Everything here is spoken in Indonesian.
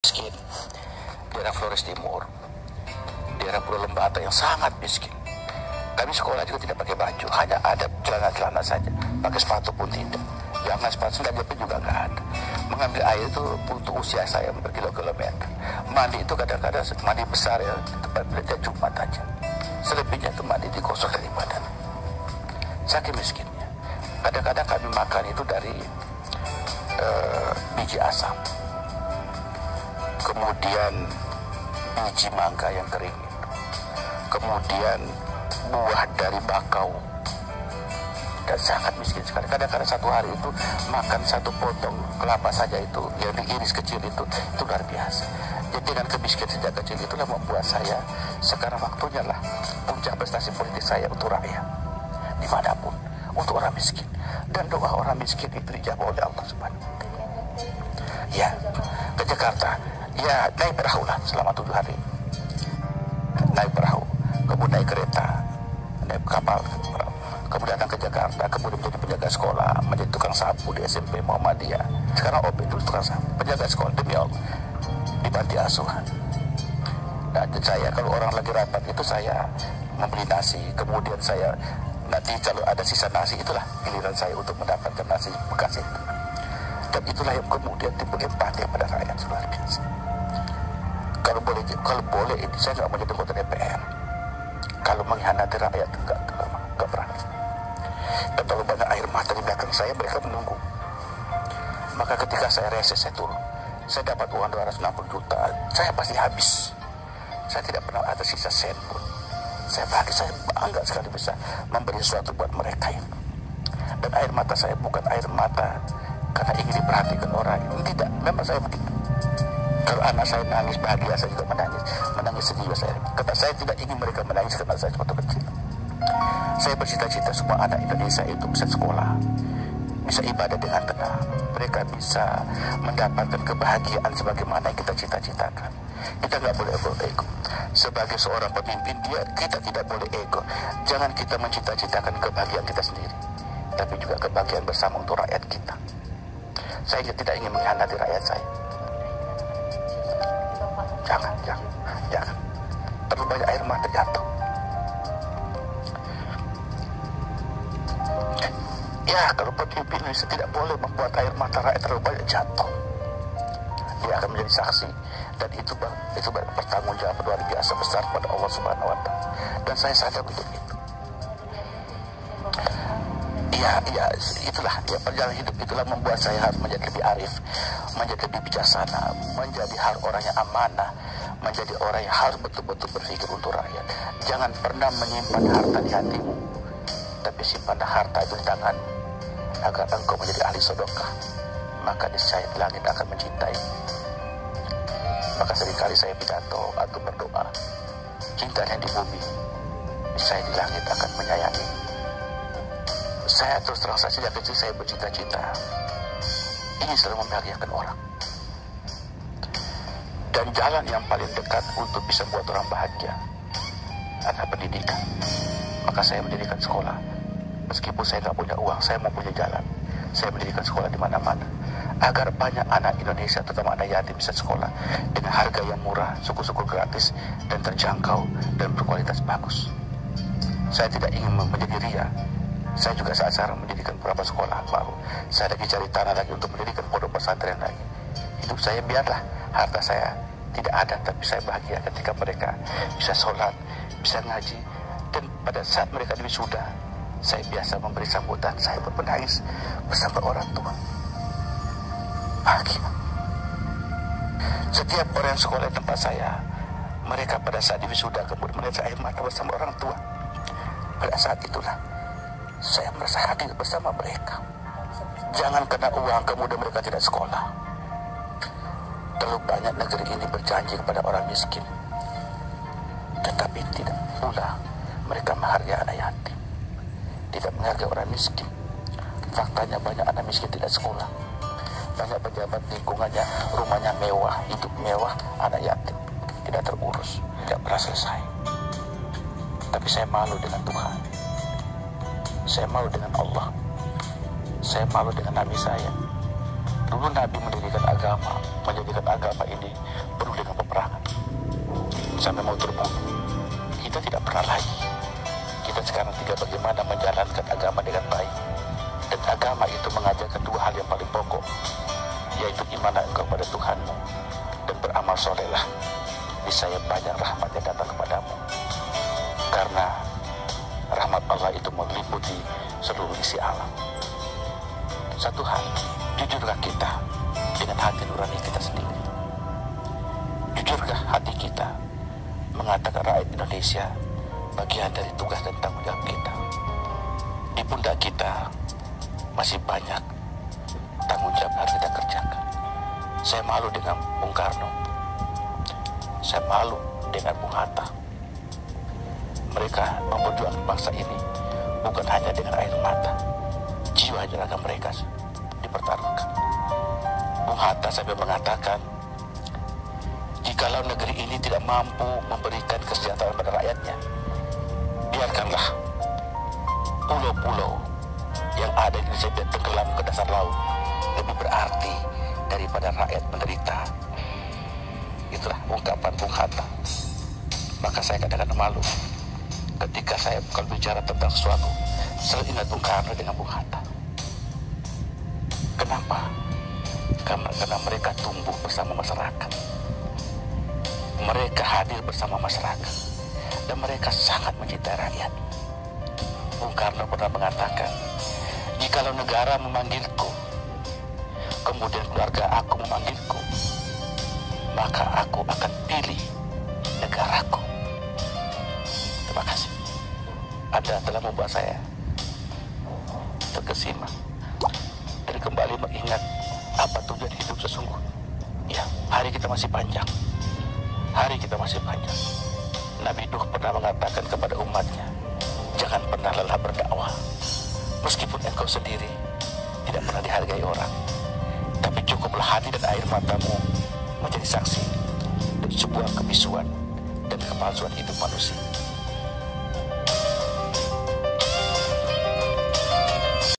miskin, daerah Flores Timur, daerah Pulau Lembata yang sangat miskin. Kami sekolah juga tidak pakai baju, hanya ada celana-celana saja, pakai sepatu pun tidak. Jangan sepatu, sendal jepit juga nggak ada. Mengambil air itu untuk usia saya berkilo-kilometer. Mandi itu kadang-kadang mandi besar ya, tempat mereka Jumat aja. Selebihnya itu mandi di kosong dari badan. Saking miskinnya. Kadang-kadang kami makan itu dari biji asam. Kemudian biji mangga yang kering itu. Kemudian buah dari bakau. Dan sangat miskin sekali. Kadang-kadang satu hari itu makan satu potong kelapa saja itu yang diiris kecil itu luar biasa. Jadi dengan kemiskinan sejak kecil itulah membuat saya sekarang waktunya lah puncak prestasi politik saya untuk rakyat dimanapun, untuk orang miskin. Dan doa orang miskin itu dijawab oleh Allah Subhanahu wa Ta'ala. Ya, ke Jakarta. Ya, naik perahu lah selama 7 hari. Naik perahu, kemudian naik kereta, naik kapal, kemudian datang ke Jakarta, kemudian menjadi penjaga sekolah, menjadi tukang sapu di SMP Muhammadiyah. Sekarang OB itu tukang sapu, penjaga sekolah demi Allah di panti asuhan. Nah, saya kalau orang lagi rapat itu saya membeli nasi, kemudian saya nanti kalau ada sisa nasi itulah giliran saya untuk mendapatkan nasi bekas itu. Dan itulah yang kemudian timbul empati pada rakyat luar biasa. Kalau boleh ini saya nggak mau jadi anggota DPR. Kalau mengkhianati rakyat nggak berani. Dan kalau banyak air mata di belakang saya, mereka menunggu. Maka ketika saya reses, saya turun. Saya dapat uang 260 juta, saya pasti habis. Saya tidak pernah ada sisa sen pun. Saya bangga sekali bisa memberi sesuatu buat mereka ini. Dan air mata saya bukan air mata karena ingin diperhatikan orang. Tidak, memang saya begitu. Kalau anak saya nangis bahagia, saya juga menangis sedih saya. Karena saya tidak ingin mereka menangis karena saya waktu kecil. Saya bercita-cita semua anak Indonesia itu bisa sekolah, bisa ibadah dengan tenang. Mereka bisa mendapatkan kebahagiaan sebagaimana yang kita cita-citakan. Kita nggak boleh ego. Sebagai seorang pemimpin, kita tidak boleh ego. Jangan kita mencita-citakan kebahagiaan kita sendiri, tapi juga kebahagiaan bersama untuk rakyat kita. Saya tidak ingin mengkhianati rakyat saya. Jangan. Terlalu banyak air mata jatuh. Ya, kalau pemimpin Indonesia tidak boleh membuat air mata rakyat terlalu banyak jatuh. Dia akan menjadi saksi. Dan itu bertanggung-jawab luar biasa besar pada Allah Subhanahu wa Ta'ala. Dan saya sadar untuk itu. Ya, itulah ya, perjalanan hidup itulah membuat saya harus menjadi lebih arif, menjadi lebih bijaksana, menjadi orang yang amanah, menjadi orang yang harus betul-betul berpikir untuk rakyat. Jangan pernah menyimpan harta di hatimu, tapi simpanlah harta itu di tanganmu, agar engkau menjadi ahli sedekah. Maka niscaya di langit akan mencintai. Maka seringkali saya pidato atau berdoa, cintanya di bumi, niscaya di langit akan menyayangi. Saya terus terang saja sejak kecil saya bercita-cita ingin selalu membahagiakan orang. Dan jalan yang paling dekat untuk bisa buat orang bahagia adalah pendidikan. Maka saya mendirikan sekolah. Meskipun saya nggak punya uang, saya mau punya jalan. Saya mendirikan sekolah di mana-mana agar banyak anak Indonesia, terutama anak yatim, bisa sekolah dengan harga yang murah, suku-suku gratis dan terjangkau dan berkualitas bagus. Saya tidak ingin menjadi ria. Saya juga saat sekarang mendirikan beberapa sekolah baru. Saya lagi cari tanah lagi untuk mendirikan pondok pesantren lagi. Hidup saya biarlah harta saya tidak ada, tapi saya bahagia ketika mereka bisa sholat, bisa ngaji. Dan pada saat mereka wisuda, saya biasa memberi sambutan. Saya pun menangis bersama orang tua. Bahagia. Setiap orang yang sekolah di tempat saya, mereka pada saat wisuda kemudian mereka air mata bersama orang tua. Pada saat itulah saya merasa hadir bersama mereka. Jangan karena uang kemudian mereka tidak sekolah. Terlalu banyak negeri ini berjanji kepada orang miskin, tetapi tidak pula mereka menghargai anak yatim, tidak menghargai orang miskin. Faktanya banyak anak miskin tidak sekolah. Banyak pejabat lingkungannya, rumahnya mewah, hidup mewah, anak yatim tidak terurus, tidak pernah selesai. Tapi saya malu dengan Tuhan. Saya malu dengan Allah. Saya malu dengan Nabi saya. Dulu Nabi mendirikan agama, menjadikan agama ini penuh dengan peperangan. Sampai mau terbunuh. Kita tidak pernah lagi. Kita sekarang tinggal bagaimana menjalankan agama dengan baik. Dan agama itu mengajarkan dua hal yang paling pokok, yaitu imanlah engkau pada Tuhanmu dan beramal solehlah, niscaya banyak rahmat yang datang kepadamu. Karena rahmat Allah itu meliputi seluruh isi alam. Satu hal, jujurkah kita dengan hati nurani kita sendiri? Jujurkah hati kita mengatakan rakyat Indonesia bagian dari tugas dan tanggung jawab kita? Di pundak kita masih banyak tanggung jawab harus kita kerjakan. Saya malu dengan Bung Karno. Saya malu dengan Bung Hatta. Mereka memperjuangkan bangsa ini bukan hanya dengan air mata, jiwa dan raga mereka dipertaruhkan. Bung Hatta sampai mengatakan, jikalau negeri ini tidak mampu memberikan kesejahteraan pada rakyatnya, biarkanlah pulau-pulau yang ada di Indonesia dan tenggelam ke dasar laut lebih berarti daripada rakyat menderita. Itulah ungkapan Bung Hatta. Maka saya kadang-kadang malu ketika saya kalau bicara tentang sesuatu selalu ingat Bung Karno dengan Bung Hatta. Kenapa? Karena mereka tumbuh bersama masyarakat, mereka hadir bersama masyarakat, dan mereka sangat mencintai rakyat. Bung Karno pernah mengatakan, jikalau negara memanggilku, kemudian keluarga aku memanggilku, maka aku akan pilih negaraku. Terima kasih. Anda telah membuat saya terkesima dan kembali mengingat apa tujuan hidup sesungguhnya. Ya, hari kita masih panjang. Hari kita masih panjang. Nabi Nuh pernah mengatakan kepada umatnya, jangan pernah lelah berdakwah. Meskipun engkau sendiri tidak pernah dihargai orang, tapi cukuplah hati dan air matamu menjadi saksi dari sebuah kebisuan dan kepalsuan hidup manusia.